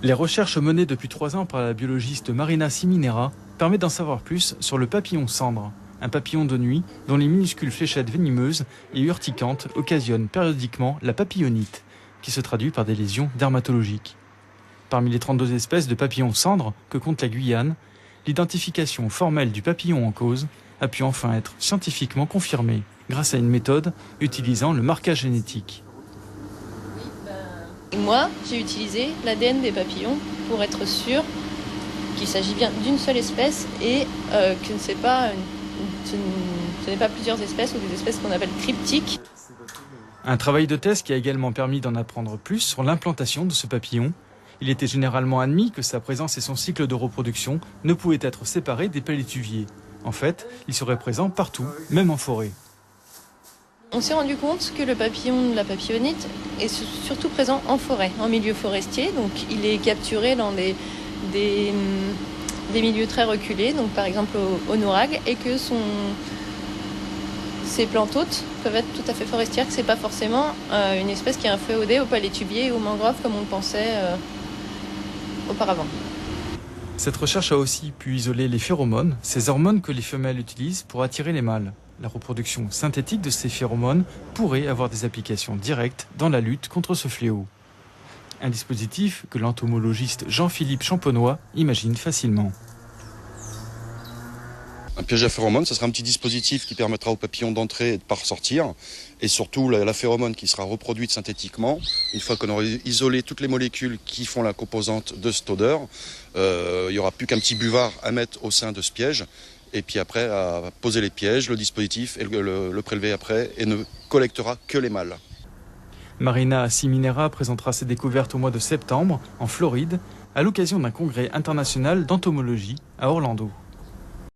Les recherches menées depuis 3 ans par la biologiste Marina Siminera permettent d'en savoir plus sur le papillon cendre, un papillon de nuit dont les minuscules fléchettes venimeuses et urticantes occasionnent périodiquement la papillonite, qui se traduit par des lésions dermatologiques. Parmi les 32 espèces de papillons cendres que compte la Guyane, l'identification formelle du papillon en cause a pu enfin être scientifiquement confirmée grâce à une méthode utilisant le marquage génétique. Moi, j'ai utilisé l'ADN des papillons pour être sûr qu'il s'agit bien d'une seule espèce et que ce n'est pas plusieurs espèces ou des espèces qu'on appelle cryptiques. Un travail de test qui a également permis d'en apprendre plus sur l'implantation de ce papillon. Il était généralement admis que sa présence et son cycle de reproduction ne pouvaient être séparés des palétuviers. En fait, il serait présent partout, même en forêt. On s'est rendu compte que le papillon, la papillonite, est surtout présent en forêt, en milieu forestier. Donc il est capturé dans des milieux très reculés, donc par exemple au Nourag, et que ces plantes hôtes peuvent être tout à fait forestières, que c'est pas forcément une espèce qui est inféodée aux palétuviers ou aux mangroves comme on le pensait auparavant. Cette recherche a aussi pu isoler les phéromones, ces hormones que les femelles utilisent pour attirer les mâles. La reproduction synthétique de ces phéromones pourrait avoir des applications directes dans la lutte contre ce fléau. Un dispositif que l'entomologiste Jean-Philippe Champenois imagine facilement. Un piège à phéromones, ce sera un petit dispositif qui permettra aux papillons d'entrer et de ne pas ressortir. Et surtout, la phéromone qui sera reproduite synthétiquement. Une fois qu'on aura isolé toutes les molécules qui font la composante de cette odeur, il n'y aura plus qu'un petit buvard à mettre au sein de ce piège. Et puis après, à poser les pièges, le dispositif et le prélever après et ne collectera que les mâles. Marina Siminera présentera ses découvertes au mois de septembre en Floride à l'occasion d'un congrès international d'entomologie à Orlando.